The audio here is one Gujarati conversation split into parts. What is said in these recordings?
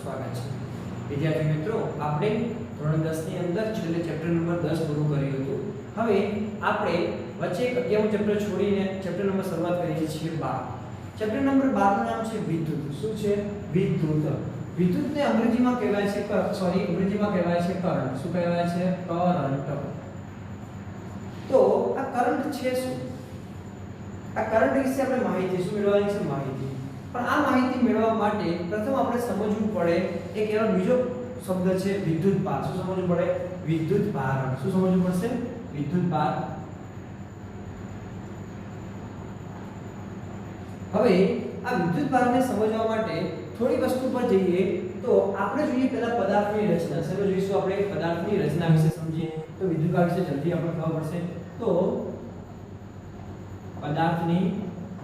સ્વાગત છે વિદ્યાર્થી મિત્રો આપણે ધોરણ 10 ની અંદર છેલ્લે ચેપ્ટર નંબર 10 પૂરું કર્યું હતું હવે આપણે વચ્ચે એક 11મું ચેપ્ટર છોડીને ચેપ્ટર નંબર શરૂઆત કરીએ છીએ 12 ચેપ્ટર નંબર 12 નું નામ છે વિદ્યુત શું છે વિદ્યુત વિદ્યુતને અંગ્રેજીમાં કહેવાય છે અંગ્રેજીમાં કહેવાય છે કરંટ શું કહેવાય છે કરંટ તો આ કરંટ છે શું આ કરંટ વિશે આપણે માહિતી શું મેળવવાની છે માહિતી પણ આ માહિતી મેળવવા માટે પ્રથમ આપણે સમજવું પડે એક એવો બીજો શબ્દ છે વિદ્યુતભાર શું સમજવું પડે વિદ્યુતભાર શું સમજવું પડશે વિદ્યુતભાર હવે આ વિદ્યુતભારને સમજવા માટે થોડી વસ્તુ પર જઈએ તો આપણે જોઈએ પહેલા પદાર્થની રચના સર્વ જોઈશું આપણે પદાર્થની રચના વિશે સમજીએ તો વિદ્યુતભાર વિશે જલ્દી આપણે ખબર પડશે તો પદાર્થની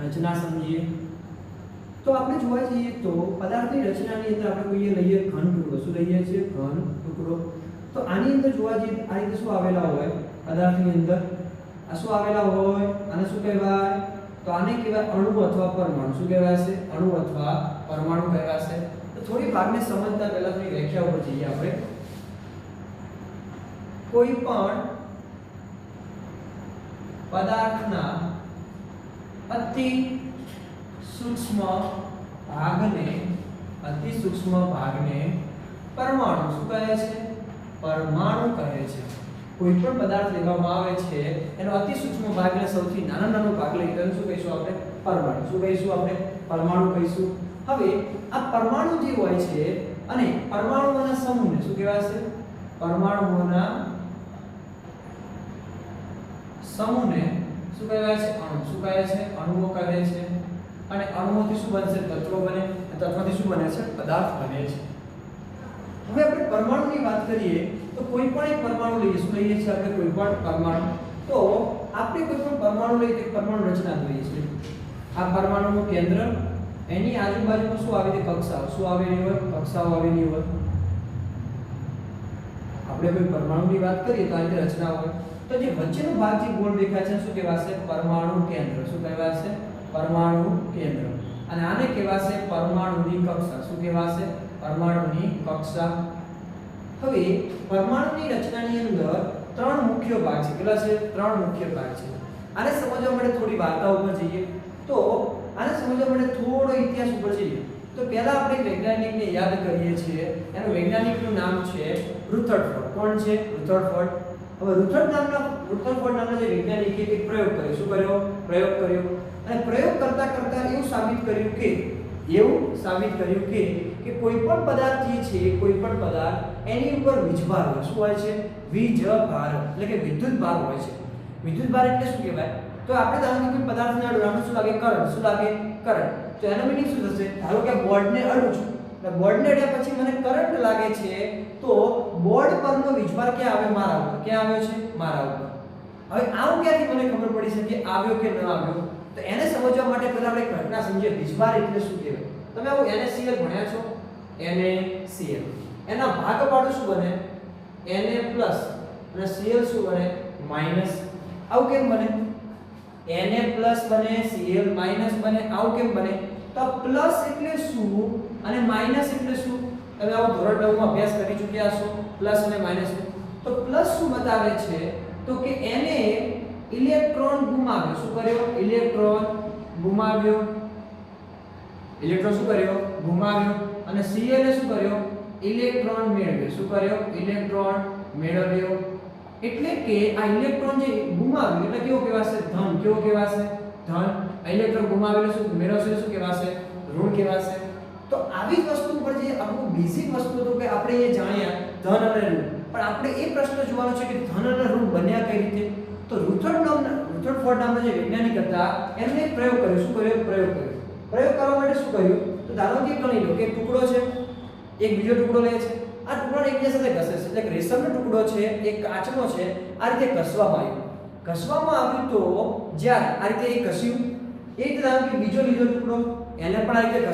રચના સમજીએ તો આપણે જોવા જઈએ તો પદાર્થની રચનાની અંદર આપણે કોઈ લઈએ ઘન ટુકડો શું લઈએ છીએ ઘન ટુકડો તો આની અંદર જોવા જઈએ આ રીતે શું આવેલા હોય પદાર્થની અંદર આ શું આવેલા હોય આને શું કહેવાય તો આને કહેવાય અણુ અથવા પરમાણુ શું કહેવાય છે અણુ અથવા પરમાણુ કહેવાય છે તો થોડી ભાગને સમજતા પહેલા થોડી વ્યાખ્યા ઉપર જઈએ આપણે કોઈ પણ પદાર્થના અતિ સૂક્ષ્મ ભાગને પરમાણુ શું કહે છે પરમાણુ કહે છે કોઈ પણ પદાર્થ લેવામાં આવે છે એનો અતિ સૂક્ષ્મ ભાગને સૌથી નાનો ભાગ લઈ તેને શું કહીશું આપણે પરમાણુ શું કહીશું આપણે પરમાણુ કહીશું હવે આ પરમાણુ જે હોય છે અને પરમાણુઓના સમૂહને શું કહેવાય છે પરમાણુઓના સમૂહને શું કહેવાય છે અણુ શું કહે છે અણુઓ કહે છે અને અણુઓથી શું બનશે તત્વો બને તત્વોથી શું બને છે પદાર્થ બને છે હવે આપણે પરમાણુની વાત કરીએ તો કોઈ પણ એક પરમાણુ લઈએ શું લઈએ છીએ આપણે કોઈ પણ પરમાણુ તો આપણે કોઈ પણ પરમાણુ લઈએ તો પરમાણુ રચના જોઈએ છે આ પરમાણુનું કેન્દ્ર એની આજુબાજુમાં શું આવેલી કક્ષાઓ શું આવેલી હોય કક્ષાઓ આવેલી હોય આપણે કોઈ પરમાણુની વાત કરીએ તો આ રીતે રચના હોય તો જે વચ્ચેનો ભાગ જે ગોળ દેખાય છે શું કહેવાશે પરમાણુ કેન્દ્ર શું કહેવાશે પરમાણુ કેન્દ્ર અને આને કહેવાશે પરમાણુની કક્ષા શું કહેવાશે પરમાણુની કક્ષા હવે પરમાણુની રચનાની અંદર ત્રણ મુખ્ય ભાગ છે કેટલા છે ત્રણ મુખ્ય ભાગ છે આને સમજવા માટે થોડી વાર્તા ઉપર જઈએ તો આને સમજવા માટે થોડો ઇતિહાસ ઉપર જઈએ તો પહેલા આપણે વૈજ્ઞાનિકને યાદ કરીએ છીએ એનું વૈજ્ઞાનિકનું નામ છે રુથરફોર્ડ કોણ છે રુથરફોર્ડ હવે રુથરફોર્ડ નામના જે વૈજ્ઞાનિકે એક પ્રયોગ કર્યો શું કર્યો પ્રયોગ કર્યો અને પ્રયોગ કરતા એવું સાબિત કર્યું કે કોઈ પણ પદાર્થ જે છે કોઈ પણ પદાર્થ એની ઉપર વીજભાર હોય શું હોય છે વીજભાર એટલે કે વિદ્યુતભાર હોય છે વિદ્યુતભાર એટલે શું કહેવાય તો આપણે ધારો કે કોઈ પદાર્થને અડવું આપણે શું લાગે કરંટ શું લાગે કરંટ તો એનો મીનિંગ શું થશે ધારો કે બોર્ડને અડું છું એટલે બોર્ડને અડ્યા પછી મને કરંટ લાગે છે તો બોર્ડ પરનો વીજભાર ક્યાં આવે મારા ઉપર ક્યાં આવ્યો છે મારા ઉપર હવે આવું ક્યાંથી મને ખબર પડી શકે આવ્યો કે ન આવ્યો તો એને સમજવા માટે પહેલા આપણે ઘટના સમજીએ વીજભાર એટલે શું કહેવાય તમે આવું NaCl ભણ્યા છો NaCl એના ભાગ પાડો શું બને Na પ્લસ અને Cl શું બને માઈનસ આવું કેમ બને Na પ્લસ બને Cl માઈનસ બને આવું કેમ બને તો પ્લસ એટલે શું અને માઈનસ એટલે શું તમે આવો ધોરણ 9 માં અભ્યાસ કરી ચૂક્યા છો પ્લસ અને માઈનસ તો પ્લસ શું બતાવે છે તો કે Na ઇલેક્ટ્રોન ગુમાવ્યો શું કર્યો ઇલેક્ટ્રોન ગુમાવ્યો શું કર્યો ગુમાવ્યો અને Cl એ શું કર્યો ઇલેક્ટ્રોન મેળવ્યો શું કર્યો ઇલેક્ટ્રોન મેળવ્યો એટલે કે આ ઇલેક્ટ્રોન જે ગુમાવ્યો એટલે કેવો કહેવાશે ધન કેવો કહેવાશે ધન ઇલેક્ટ્રોન ગુમાવેલો શું મેળવશે શું કહેવાશે ઋણ કહેવાશે તો આવી જ વસ્તુ પર જે આપણું બેઝિક વસ્તુ તો કે આપણે એ જાણ્યા ધન અને ઋણ પણ આપણે એ પ્રશ્ન જોવાનો છે કે ધન અને ઋણ બન્યા કઈ રીતે તો રુથરફોર્ડ નામના જે વૈજ્ઞાનિક હતા એમણે એક પ્રયોગ કર્યો શું કર્યો પ્રયોગ કરવા માટે શું કર્યું તો ધારો કે ગણી લો કે ટુકડો છે એક બીજો ટુકડો લે છે આ ટુકડોને એકબીજા સાથે ઘસે છે એટલે રેશમનો ટુકડો છે એક કાચનો છે આ રીતે ઘસવામાં આવ્યું તો જ્યારે આ રીતે એ ઘસ્યું એ રીતે ધારો કે બીજો લીધો ટુકડો એને પણ આ રીતે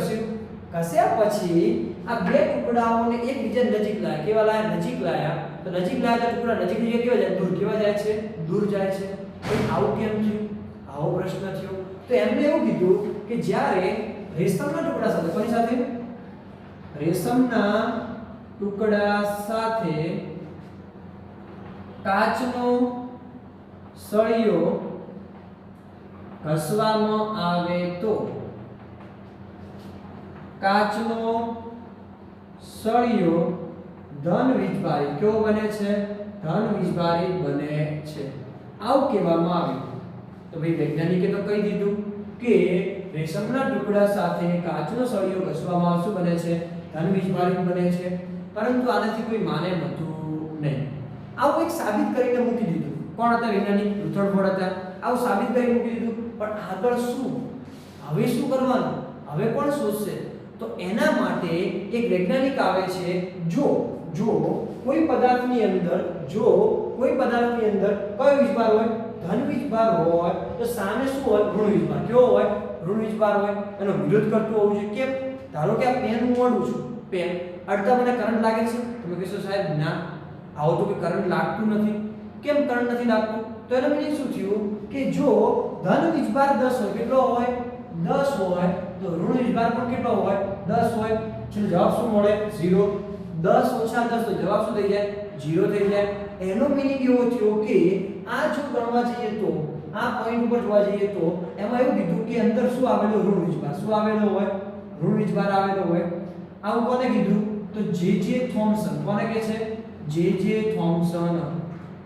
ઘસ્યા પછી આ બે ટુકડાઓને એકબીજા નજીક લાયા કેવા લાયા નજીક લાયા તો નજીક લાયા તો ટુકડા નજીકની જગ્યાએ કેવા જાય છે દૂર જાય છે આવું કેમ થયું આવો પ્રશ્ન થયો તો એમને એવું કીધું કે જ્યારે રેશમના ટુકડા સાથે કોની સાથે રેશમના ટુકડા સાથે કાચનો સળિયો ઘસવામાં આવે તો કાચનો સળિયો ધન વીજભારી કેવો બને છે? ધન વીજભારી બને છે. આવું કહેવામાં આવ્યું. તો ભાઈ વૈજ્ઞાનિકે તો કહી દીધું કે રેશમના ટુકડા સાથે કાચનો સળિયો ઘસવામાં આવે શું બને છે? ધન વીજભારી બને છે. પરંતુ આનાથી કોઈ માને નહોતું નહીં. આવું એક સાબિત કરીને મૂકી દીધું. કોણ હતા વૈજ્ઞાનિક? રુથર્ડફોર્ડ હતા. આવું સાબિત કરીને મૂકી દીધું. પણ આગળ શું? હવે શું કરવાનું? હવે કોણ શોધશે? તો એના માટે એક વૈજ્ઞાનિક આવે છે. જો કોઈ પદાર્થની અંદર કયો વીજભાર હોય? ધન વીજભાર હોય તો સામે શું હોય? ઋણ વીજભાર. કેવો હોય? ઋણ વીજભાર હોય. એનો વિરોધ કરતો હોવું જોઈએ. કેમ? ધારો કે આ પેન હું ઓઢું છું, પેન અડતા મને કરંટ લાગે છે. તમે કહેશો સાહેબ ના, આવો તો કે કરંટ લાગતું નથી. કેમ કરંટ નથી લાગતું? તો એનો મીનિંગ શું થયું કે જો ધન વીજભાર 10 હોય, કેટલો હોય? 10 હોય, તો ઋણ વીજભાર પણ કેટલો હોય? 10 હોય. ચલો જવાબ શું મળે? 0. 10 ઓછા 10 તો જવાબ શું થઈ જાય? 0 થઈ જાય. એનો મીનિંગ એવો થયો કે આ જો ગણવા જઈએ તો આ પોઈન્ટ ઉપર જોવા જઈએ તો એમાં એવું કીધું કે અંદર શું આવેલો? ઋણ વીજભાર. શું આવેલો હોય? ઋણ વીજભાર આવેલો હોય. આવું કોને કીધું? તો જે થોમ્સન. કોને કહે છે? જે થોમ્સન.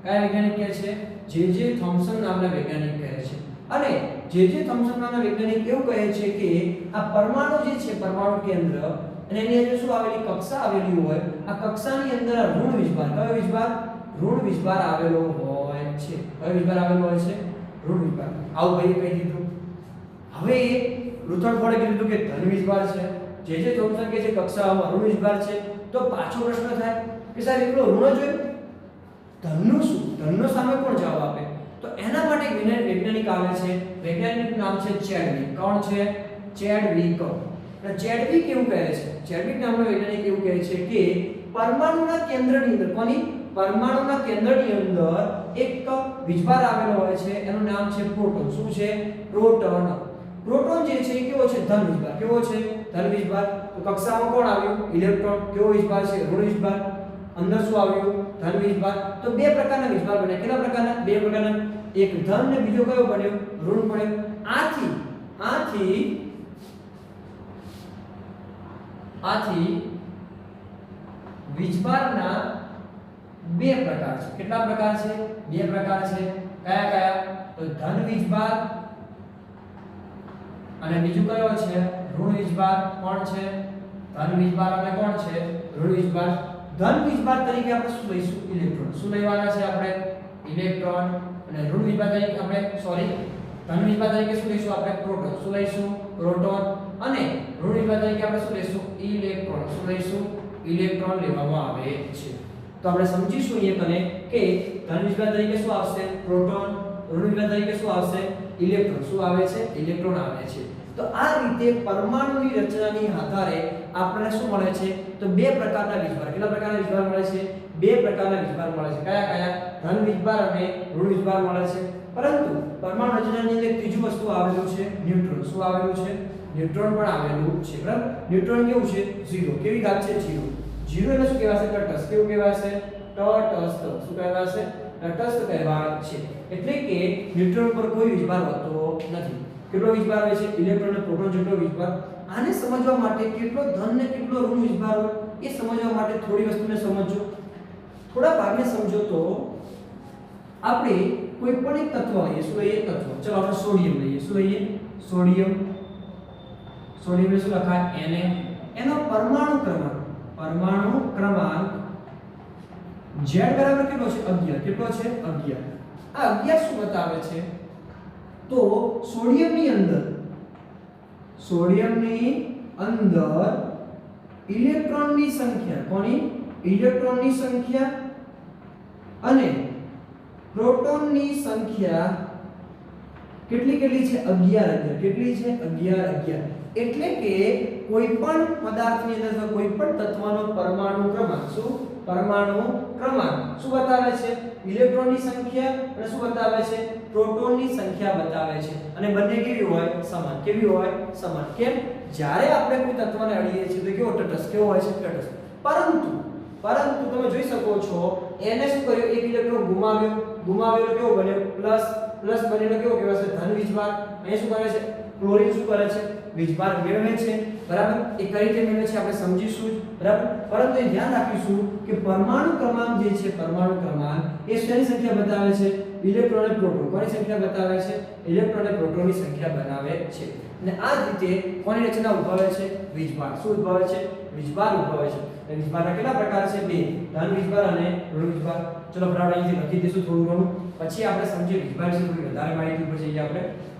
કયા વૈજ્ઞાનિક કહે છે? જે થોમ્સન નામના વૈજ્ઞાનિક કહે છે. અને જે થોમ્સન નામના વૈજ્ઞાનિક એવું કહે છે કે આ પરમાણુ જે છે, પરમાણુ કેન્દ્ર અને એની અંદર શું આવેલી? કક્ષા આવેલી હોય. આ કક્ષાની અંદર ઋણ વીજભાર, કયો વીજભાર? ઋણ વીજભાર આવેલો હોય છે. કયો વીજભાર આવેલો હોય છે? ઋણ વીજભાર. આવું ભાઈ કહી દીધું. હવે રુથર્ડફોર્ડે કીધું કે ધન વીજભાર છે. જે થોમ્સન કહે છે કક્ષામાં ઋણ વીજભાર છે. તો પાછો પ્રશ્ન થાય કે સાહેબ એકલો ઋણ જ હોય, ધનનું શું? ધનનો સામે કોણ જવાબ આપે? તો એના માટે વૈજ્ઞાનિક આવે છે. વૈજ્ઞાનિકનું નામ છે ચેડવિક. કોણ છે? ચેડવિક. ચેડવિક એવું કહે છે, ચેડવિક નામનો વૈજ્ઞાનિક એવું કહે છે કે પરમાણુના કેન્દ્રની અંદર, કોની? પરમાણુના કેન્દ્રની અંદર એક વીજભાર આવેલો હોય છે. એનું નામ છે પ્રોટોન. શું છે? પ્રોટોન. પ્રોટોન જે છે એ કેવો છે? ધન વીજભાર. કેવો છે? ધન વીજભાર. તો કક્ષામાં કોણ આવ્યું? ઇલેક્ટ્રોન. કેવો વીજભાર છે? ઋણ વીજભાર. અંદર શું આવ્યું? ધન વીજભાર. તો બે પ્રકારના વીજભાર બન્યા. કેટલા પ્રકારના? બે પ્રકારના. એક ધન ને બીજો કયો બન્યો? ઋણ બન્યો. આથી વીજભારના બે પ્રકાર છે. કેટલા પ્રકાર છે? બે પ્રકાર છે. કયા? તો ધન વીજભાર અને બીજું કયો છે? ઋણ વીજભાર. કોણ છે? ધન વીજભાર અને કોણ છે? ઋણ વીજભાર. ધન વીજભાર તરીકે આપણે શું લઈશું? ઇલેક્ટ્રોન. શું લેવાના છે આપણે? ઇલેક્ટ્રોન. અને ઋણ વીજભાર તરીકે આપણે ધન વીજભાર તરીકે શું લઈશું આપણે? પ્રોટોન. શું લઈશું? પ્રોટોન. અને ઋણ વીજભાર તરીકે આપણે શું લઈશું? ઇલેક્ટ્રોન. શું લઈશું? ઇલેક્ટ્રોન લેવામાં આવે છે. તો આપણે સમજીશું અહીંયા કને કે ધન વીજભાર તરીકે શું આવશે? પ્રોટોન. ઋણ વીજભાર તરીકે શું આવશે? ઇલેક્ટ્રોન. શું આવે છે? ઇલેક્ટ્રોન આવે છે. તો આ રીતે પરમાણુની રચનાની આધારે આપણને શું મળે છે? તો બે પ્રકારના વીજભાર. કેટલા પ્રકારના વીજભાર મળે છે? બે પ્રકારના વીજભાર મળે છે. કયા? ધન વીજભાર અને ઋણ વીજભાર મળે છે. પરંતુ પરમાણુ રચનાની અંદર ત્રીજું વસ્તુ આવેલું છે, ન્યુટ્રોન. શું આવેલું છે? ન્યુટ્રોન પણ આવેલું છે. બરાબર? ન્યુટ્રોન કેવું છે? 0. કેવી ઘાત છે? 0. 0 એટલે શું કહેવાશે? તટસ્થ. કેવું કહેવાશે? તટસ્થ. શું કહેવાશે? તટસ્થ કહેવાય છે. એટલે કે ન્યુટ્રોન પર કોઈ વીજભાર હોતો નથી. કેટલો વીજભાર હોય છે? ઇલેક્ટ્રોન અને પ્રોટોન જેટલો વીજભાર. આને સમજવા માટે કેટલો ધન ને કેટલો ઋણ વીજભાર હોય એ સમજવા માટે થોડી વસ્તુને સમજો. થોડા ભાગને સમજો તો આપણે કોઈ પણ એક તત્વ લઈએ. શું લઈએ? તત્વ. ચલો આપણે સોડિયમ લઈએ. શું લઈએ? સોડિયમ. સોડિયમ શું લખાય? Na. એનો પરમાણુ ક્રમાંક Z બરાબર કેટલો છે? 11. કેટલો છે? 11. આ 11 શું બતાવે છે? તો સોડિયમની અંદર ઇલેક્ટ્રોનની સંખ્યા, કોની? ઇલેક્ટ્રોનની સંખ્યા અને પ્રોટોનની સંખ્યા કેટલી છે? 11. કેટલી છે? 11. એટલે કે કોઈ પણ પદાર્થની અંદર અથવા કોઈ પણ તત્વનો પરમાણુ ક્રમાંક શું બતાવે છે? ઇલેક્ટ્રોનની સંખ્યા અને શું બતાવે છે? પ્રોટોનની સંખ્યા બતાવે છે. અને બંને કેવી હોય? સમાન. કેવી હોય? સમાન. કેમ? જ્યારે આપણે કોઈ તત્વને અડીએ છીએ તો કેવો તટસ્થ કેવો હોય છે તટસ્થ પરંતુ તમે જોઈ શકો છો એને શું કર્યું એક ઇલેક્ટ્રોન ગુમાવ્યો કેવો બન્યો પ્લસ બનેલો કેવો કહેવાય છે ધન વીજભાર અહીં શું કરે છે ક્લોરીન શું કરે છે વીજભાર મેળવે છે બરાબર એ કઈ રીતે મેળવે છે આપણે સમજીશું બરાબર પરંતુ એ ધ્યાન રાખીશું કે પરમાણુ ક્રમાંક જે છે પરમાણુ ક્રમાંક એ શેની સંખ્યા બતાવે છે ઇલેક્ટ્રોન અને પ્રોટોન કોની સંખ્યા બતાવે છે ઇલેક્ટ્રોન અને પ્રોટોનની સંખ્યા બનાવે છે અને આ જ રીતે કોની રચના ઉદ્ભવે છે વીજભાર શું ઉદ્ભવે છે વીજભાર ઉદ્ભવે છે અને વીજભારના કેટલા પ્રકાર છે બે ધન વીજભાર અને ઋણ વીજભાર ચલો બરાબર અહીંથી લખી દઈશું થોડું ઘણું પછી આપણે સમજીએ વીજભાર વિશે થોડી વધારે માહિતી ઉપર જઈએ આપણે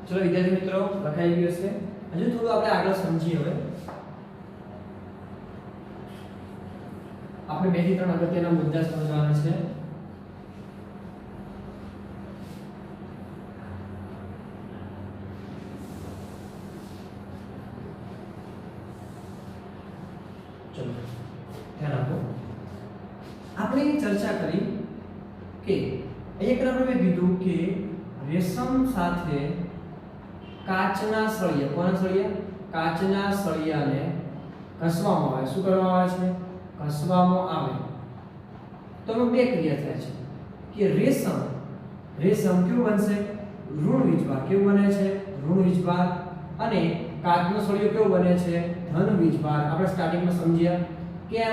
ચલો વિદ્યાર્થી મિત્રો લખાઈ ગયું છે હજુ થોડું આપણે આગળ સમજીએ હવે આપણે 2 થી 3 અગત્યના મુદ્દા સમજવાના છે ચલો ધ્યાન આપો આપણે ચર્ચા કરી કે અહીંયા આપણે કીધું કે રેશમ સાથે કાચના સળિયા કોના સળિયા કાચના સળિયાને ઘસવામાં આવે શું કરવામાં આવે છે ઘસવામાં આવે તો એમાં બે ક્રિયા થાય છે કે રેશમ કેવું બનશે ઋણ વીજભાર કેવું બને છે ઋણ વીજભાર અને કાચનો સળિયો કેવો બને છે ધન વીજભાર આપણે સ્ટાર્ટિંગમાં સમજ્યા કે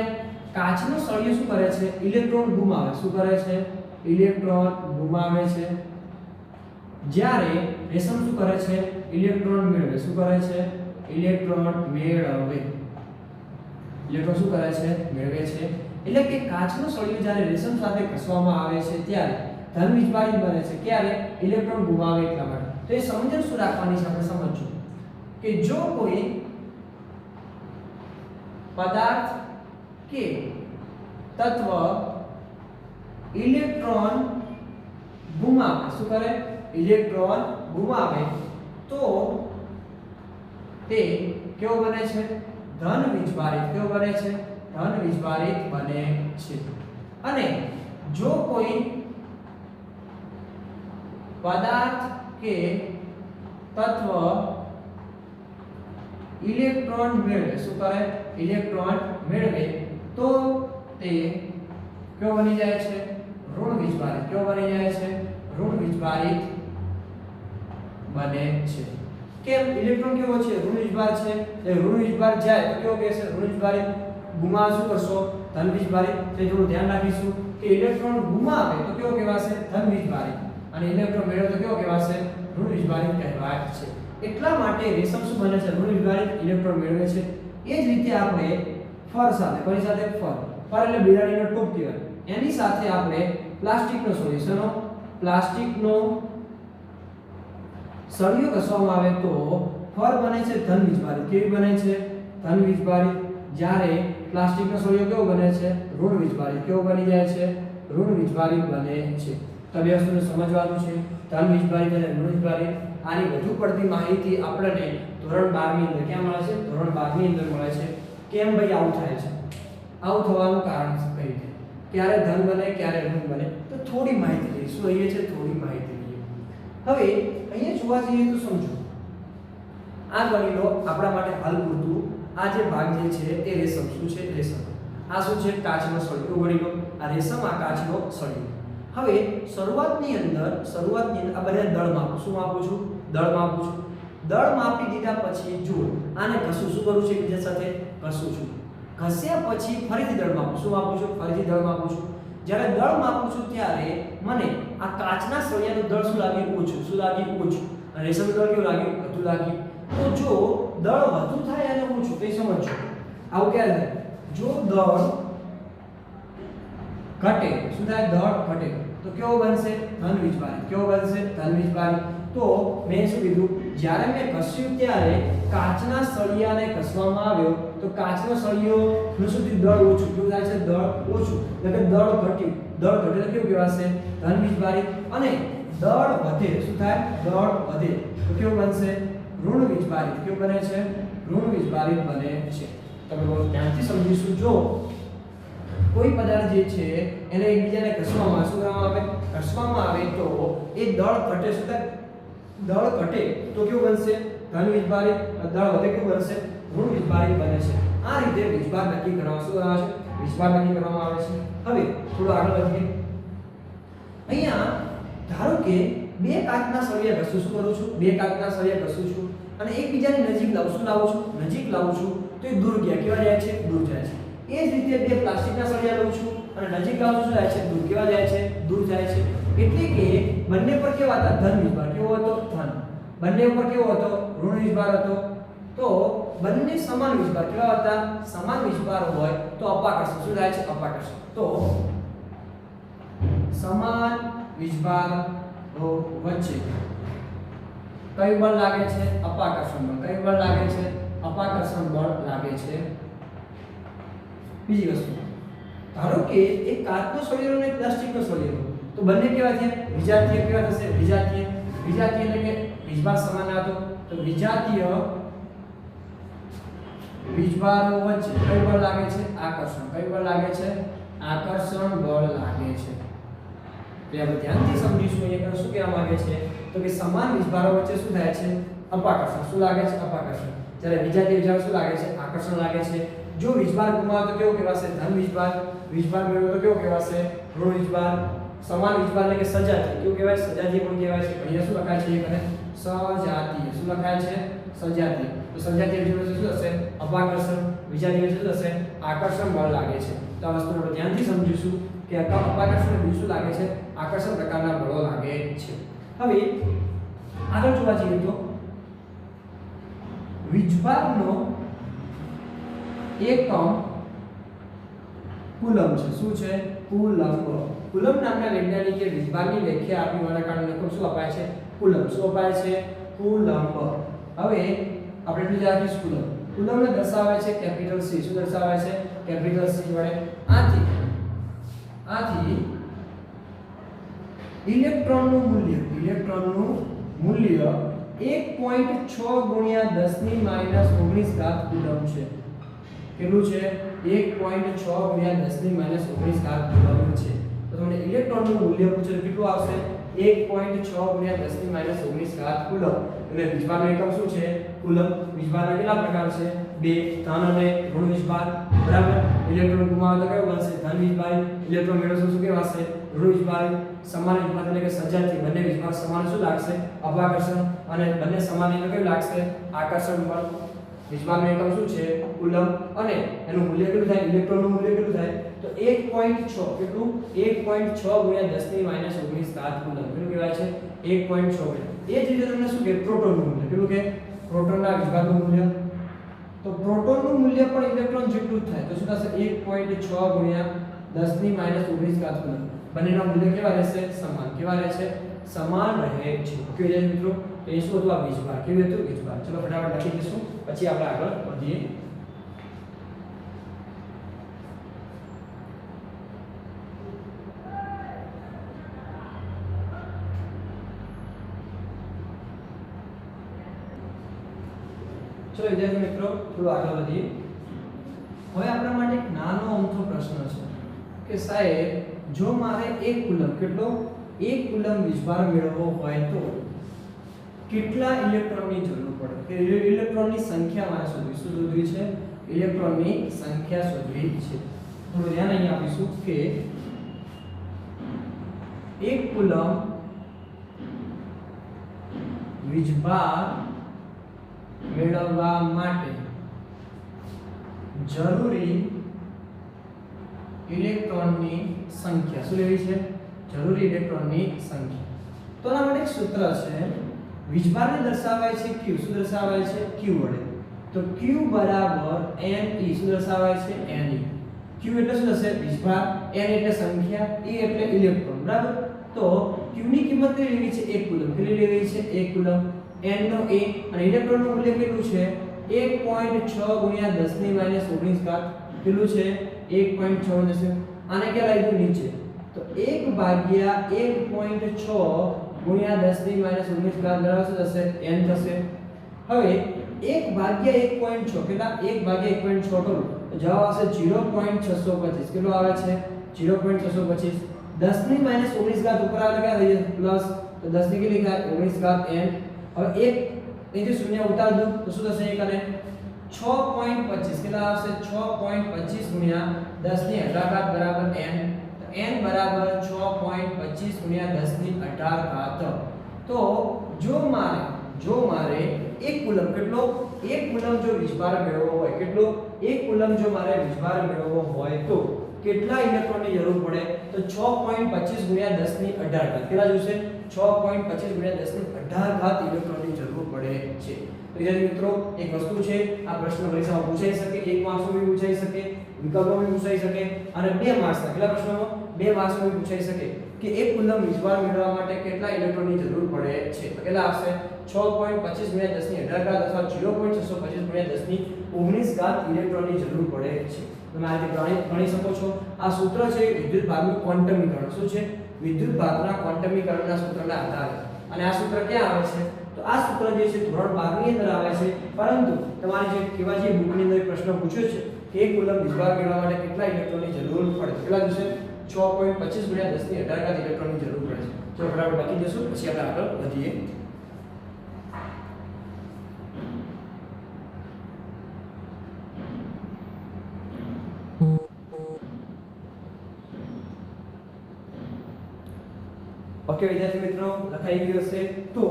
કાચનો સળિયો શું કરે છે ઇલેક્ટ્રોન ગુમાવે શું કરે છે ઇલેક્ટ્રોન ગુમાવે છે જ્યારે રેશમ શું કરે છે ઇલેક્ટ્રોન મેળવે શું કરે છે ઇલેક્ટ્રોન મેળવે ઇલેક્ટ્રોન શું કરે છે મેળવે છે એટલે કે કાચનો સળિયો જ્યારે રેશમ સાથે ઘસવામાં આવે છે ત્યારે ધન વીજભારિત બને છે ક્યારે ઇલેક્ટ્રોન ગુમાવે એટલા માટે તો એ સમજણ શું રાખવાની છે આપણે સમજજો કે જો કોઈ પદાર્થ કે તત્વ ઇલેક્ટ્રોન ગુમાવે શું કરે ઇલેક્ટ્રોન ગુમાવે તો તે કેવો બને છે ધન વીજભારિત કેવો બને છે ધન વીજભારિત બને છે અને જો કોઈ પદાર્થ કે તત્વ ઇલેક્ટ્રોન મેળવે શું કરે ઇલેક્ટ્રોન મેળવે તો તે કેવો બની જાય છે ઋણ વીજભારિત કેવો બની જાય છે ઋણ વીજભારિત બને છે કેમ ઇલેક્ટ્રોન કેવો છે ઋણ વીજભાર છે એ ઋણ વીજભાર જાય તો કેવો કહેશે ઋણ વીજભારિત ગુમાવ શું કરશો ધન વીજભારિત તે થોડું ધ્યાન રાખીશું કે ઇલેક્ટ્રોન ગુમાવે તો કેવો કહેવાશે ધન વીજભારિત અને ઇલેક્ટ્રોન મેળવે તો કેવો કહેવાશે ઋણ વીજભારિત કહેવાય છે એટલા માટે રેશમ શું બને છે ઋણ વીજભારિત ઇલેક્ટ્રોન મેળવે છે એ જ રીતે આપણે ફર સાથે કોની સાથે ફર એટલે બિલાડીનો ટૂંક કહેવાય એની સાથે આપણે પ્લાસ્ટિકનો સોલ્યુશનો પ્લાસ્ટિકનો સળિયો ઘસવામાં આવે તો ફર બને છે ધન વીજભારિત કેવી બને છે ધન વીજભારિત જ્યારે પ્લાસ્ટિકનો સળિયો કેવો બને છે ઋણ વીજભારિત કેવો બની જાય છે ઋણ વીજભારિત બને છે તો બે વસ્તુને સમજવાનું છે ધન વીજભારિત અને ઋણ વીજભારિત આની વધુ પડતી માહિતી આપણને ધોરણ 12 ની અંદર ક્યાં મળે છે ધોરણ 12 ની અંદર મળે છે કેમ ભાઈ આવું થાય છે આવું થવાનું કારણ કઈ રીતે ક્યારે ધન બને ક્યારે ઋણ બને તો થોડી માહિતી લઈશું અહીંયા છે થોડી માહિતી લઈએ હવે અહીંયા જોવા જઈએ તો સમજો આ ગણી લો આપણા માટે હાલ પૂરતું આ જે ભાગ જે છે એ રેશમ શું છે રેશમ આ શું છે કાચનો સળિયો ગણી લો આ રેશમ આ કાચનો સળિયો હવે શરૂઆતની અંદર આ બધા દળ માપું શું માપું છું દળ માપું છું દળ માપી દીધા પછી જો આને ઘસું શું કરું છું એકબીજા સાથે ઘસું છું ઘસ્યા પછી ફરીથી દળ માપું શું માપું છું ફરીથી દળ માપું છું જ્યારે દળ માપું છું ત્યારે મને આ કાચના સળિયાનું દળ શું લાગ્યું ઓછું શું લાગ્યું ઓછું અને રેશમનું દળ કેવું લાગ્યું વધુ લાગ્યું તો જો દળ વધુ થાય અને ઓછું તો સમજો આવું ક્યારે થાય જો દળ ઘટે શું થાય દળ ઘટે તો કેવો બનશે ધન વીજભારિત કેવો બનશે ધન વીજભારિત તો મેં શું કીધું જ્યારે મેં ઘસ્યું ત્યારે કાચના સળિયાને ઘસવામાં આવ્યો તો કાચનો સળિયો નું સુધી દળ ઓછું કેવું થાય છે દળ ઓછું એટલે દળ ઘટ્યું દળ ઘટે તો કેવું કહેવાશે ધન વીજભારિત અને દળ વધે શું થાય દળ વધે તો કેવું બનશે ઋણ વીજભારિત કેવું બને છે ઋણ વીજભારિત બને છે. તમે બહુ ધ્યાનથી સમજીશું. જો કોઈ પદાર્થ જે છે એને એકબીજાને ઘસવામાં શું કરવામાં આવે, ઘસવામાં આવે તો એ દળ ઘટે છે. દળ ઘટે તો કેવું બનશે, ધન વીજભારિત. દળ વધે કેવું બનશે, ઋણ વીજભારિત બને છે. આ રીતે વીજભાર નક્કી કરવામાં શું આવે છે, વીજભાર નક્કી કરવામાં આવે છે. હવે થોડું આગળ વધીએ. અહીંયા ધારો કે બે કાચના સળિયા ઘસું, શું કરું છું, બે કાચના સળિયા ઘસું છું અને એકબીજાની નજીક લાવું છું, નજીક લાવું છું તો એ દૂર ગયા, કેવા જાય છે, દૂર જાય છે. એ જ રીતે બે પ્લાસ્ટિકના સળિયા લઉં છું અને નજીક લાવું છું, જાય છે દૂર, કેવા જાય છે, દૂર જાય છે. એટલે કે બંને પર કેવા હતા, ધન વીજભાર. કેવો હતો, ધન. બંને ઉપર કેવો હતો, ઋણ વીજભાર હતો. તો બંને સમાન વીજભાર, કેવા હતા, સમાન વીજભાર હોય તો અપાકર્ષણ શું થાય છે, અપાકર્ષણ. તો સમાન વીજભાર વચ્ચે કયું બળ લાગે છે, અપાકર્ષણ બળ. કયું બળ લાગે છે, અપાકર્ષણ બળ લાગે છે. બીજી વસ્તુ, ધારો કે એક કાચનો સળિયો અને પ્લાસ્ટિકનો સળિયો, તો બંને કેવા છે, વિજાતીય. કેવા થશે, વિજાતીય. વિજાતીય એટલે કે વીજભાર સમાન હતો તો વિજાતીય વીજભારો વચ્ચે કયું બળ લાગે છે, આકર્ષણ. કયું બળ લાગે છે, આકર્ષણ બળ લાગે છે. તો આપણે ધ્યાનથી સમજીશું અહીંયા શું કહેવા માંગે છે, તો કે સમાન વીજભારો વચ્ચે શું થાય છે, અપાકર્ષણ. શું લાગે છે, અપાકર્ષણ. જ્યારે વિજાતીય વીજભાર શું લાગે છે, આકર્ષણ લાગે છે. જો વીજભાર ગુમાવો તો કેવો કહેવાશે, ધન વીજભાર. વીજભાર મેળવો તો કેવો કહેવાશે, ઋણ વીજભાર. સમાન વીજભાર એટલે કે સજાતીય. કેવું કહેવાય, સજાતીય પણ કહેવાય છે. અહીંયા શું લખાય છે, એક અને સજાતીય. શું લખાય છે, સજાતીય. તો સજાતીય વીજભાર શું થશે, અપાકર્ષણ. વિજાતીય શું થશે, આકર્ષણ બળ લાગે છે. તો આ વસ્તુ આપણે ધ્યાનથી સમજીશું કે અપાકર્ષણ બીજું શું લાગે છે, આકર્ષણ પ્રકારના બળો લાગે છે. હવે આગળ જોવા જઈએ તો વીજભારનો એકમ કુલમ છે. શું છે, કુલંબ. કુલંબ નામના વૈજ્ઞાનિકે વીજભારની વ્યાખ્યા આપી હોવાના કારણે શું અપાય છે, કુલંબ. શું અપાય છે, કુલંબ. હવે આપણે બીજું રાખીશું કુલંબ. કુલંબને દર્શાવે છે કેપિટલ સી. શું દર્શાવે છે, કેપિટલ સી વડે. આથી ઇલેક્ટ્રોનનું મૂલ્ય 1.6 ગુણ્યા 10 ની -19 ઘાત કુલંબ છે. કેટલું છે, 1.6 ગુણ્યા 10 ની -19 ઘાત કુલંબ છે. તો તમને ઇલેક્ટ્રોનનું મૂલ્ય પૂછે તો કેટલું આવશે, 1.6 ગુણ્યા 10 ની -19 ઘાત કુલંબ. એટલે વીજભારનો એકમ શું છે, કુલંબ. વીજભારના કેટલા પ્રકાર છે, બે, ધન અને ઋણ વીજભાર. બરાબર. ઇલેક્ટ્રોન ગુમાવે તો કયો બનશે, ધન વીજભાર. ઇલેક્ટ્રોન મેળવશો શું કહેવાશે, ઋણ વીજભાર. સમાન વીજભાર એટલે કે સજાતીય. બંને વીજભાર સમાન શું લાગશે, અપાકર્ષણ. અને બંને સમાન એટલે કયું લાગશે, આકર્ષણ બળ. વીજભારનો એકમ શું છે, કુલંબ. અને એનું મૂલ્ય કેટલું થાય, ઇલેક્ટ્રોનનું મૂલ્ય કેટલું થાય, તો 1.6. કેટલું, 1.6 ગુણ્યા 10 ની -19 ઘાત કુલંબ. કેટલું કહેવાય છે, 1.6. એ જ રીતે તમને શું કે પ્રોટોનનું મૂલ્ય કેટલું કે, પ્રોટોનના વીજભારનું મૂલ્ય. તો પ્રોટોનનું મૂલ્ય પણ ઇલેક્ટ્રોન જેટલું જ થાય. તો શું થશે, 1.6 ગુણ્યા 10 ની -19 ઘાત કુલંબ. બંનેના મૂલ્ય કેવા રહેશે, સમાન. કેવા રહેશે, સમાન રહે છે. ઓકે વિદ્યાર્થી મિત્રો, તો એ શું હતું, આ વીજભાર. કેવું હતું, વીજભાર. ચલો ફટાફટ લખી દઈશું, પછી આપણે આગળ વધીએ. ચલો વિદ્યાર્થી મિત્રો, થોડું આગળ વધીએ. હવે આપણા માટે એક નાનો અમથો પ્રશ્ન છે કે સાહેબ, જો મારે 1 કુલંબ, કેટલો, 1 કુલંબ વીજભાર મેળવવો હોય તો કેટલા ઇલેક્ટ્રોનની જરૂર પડે, કે ઇલેક્ટ્રોનની સંખ્યા મારે શોધવી. શું શોધવી છે, ઇલેક્ટ્રોનની સંખ્યા શોધવી છે. થોડું ધ્યાન અહીં આપીશું કે 1 કુલંબ વીજભાર મેળવવા માટે જરૂરી ઇલેક્ટ્રોનની સંખ્યા શું લેવી છે, જરૂરી ઇલેક્ટ્રોનની સંખ્યા. તો આના માટે એક સૂત્ર છે, વીજભારને દર્શાવાય છે q. શું દર્શાવાય છે, q વડે. તો q બરાબર ne. શું દર્શાવાય છે, ne. q એટલે શું થશે, વીજભાર. n એટલે સંખ્યા, e એટલે ઇલેક્ટ્રોન. બરાબર. તો q ની કિંમત કેટલી લેવી છે, 1 કુલંબ. કેટલી લેવી છે, 1 કુલંબ. n નો a અને ઇલેક્ટ્રોનનું મૂલ્ય કેટલું છે, 1.6 ગુણ્યા 10 ની -19 ઘાત. કેટલું છે, 1.6. આને ક્યાં લાગ્યું, નીચે. તો 1 ભાગ્યા 1.6 ગુણ્યા 10 ની -19 ઘાત બરાબર શું થશે, n થશે. હવે 1 ભાગ્યા 1.6 કેટલા 1 ભાગ્યા 1.6 કરું તો જવાબ આવશે 0.625 કેટલો આવે છે 0.625 10 ની -19 ઘાત ઉપર આવે ક્યાં થઈ જશે પ્લસ તો 10 ની કેટલી થાય 19 ઘાત n હવે 1 અહીંથી શૂન્ય ઉતાર દો તો શું થશે એક અને 6.25 કેટલા આવશે 6.25 ગુણ્યા 10 ની 18 ઘાત બરાબર n n બરાબર 6.25 ગુણ્યા 10 ની 18 ઘાત તો જો મારે 1 કુલમ કેટલો 1 કુલમ જો વીજભાર મેળવવો હોય કેટલો 1 કુલમ જો મારે વીજભાર મેળવવો હોય તો કેટલા ઇલેક્ટ્રોનની જરૂર પડે તો 6.25 ગુણ્યા 10 ની 18 ઘાત કેટલા જોશે 6.25 ગુણ્યા 10 ની 18 ઘાત ઇલેક્ટ્રોનની જરૂર પડે છે તો વિદ્યાર્થી મિત્રો એક વસ્તુ છે આ પ્રશ્ન પરીક્ષામાં પૂછાઈ શકે 1 માર્ક્સમાં બી પૂછાઈ શકે વિકલ્પમાં બી પૂછાઈ શકે અને 2 માર્ક્સના કેટલા પ્રશ્નોમાં 2 માર્ક્સમાં બી પૂછાઈ શકે કે 1 કુલમ વીજભાર મેળવવા માટે કેટલા ઇલેક્ટ્રોનની જરૂર પડે છે તો કેટલા આવશે 6.25 ગુણ્યા 10 ની 18 ઘાત અથવા 0.625 ગુણ્યા 10 ની 19 ઘાત ઇલેક્ટ્રોનની જરૂર પડે છે તમે આ રીતે ગણી શકો છો આ સૂત્ર છે વિદ્યુત ભારનું ક્વોન્ટમીકરણ શું છે વિદ્યુત ભારના ક્વોન્ટમીકરણના સૂત્રના આધારે અને આ સૂત્ર ક્યાં આવે છે તો આ સૂત્ર જે છે ધોરણ 12 ની અંદર આવે છે પરંતુ તમારી જે કેવાજી બુકની અંદર પ્રશ્ન પૂછ્યો છે કે 1 કુલમ વીજભાર મેળવવા માટે કેટલા ઇલેક્ટ્રોનની જરૂર પડે કેટલા થશે 6.25 ગુણ્યા 10 ની 18 ઘાત ઇલેક્ટ્રોનની જરૂર પડે છે તો ફટાફટ લખી દઈશું પછી આપણે આગળ વધીએ ઓકે વિદ્યાર્થી મિત્રો લખાઈ ગયું હશે તો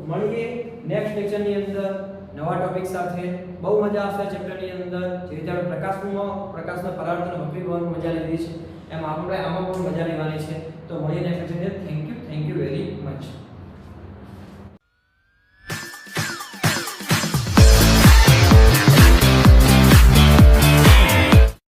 મળીએ નેક્સ્ટ લેક્ચરની અંદર નવા ટોપિક સાથે બહુ મજા આવશે ચેપ્ટરની અંદર જે રીતે આપણે પ્રકાશના પરાવર્તન અને વક્રીભવનની મજા લીધી છે એમ આપણે આમાં પણ મજા લેવાની છે તો મળીએ નેક્સ્ટ લેક્ચરની અંદર થેન્ક યુ વેરી મચ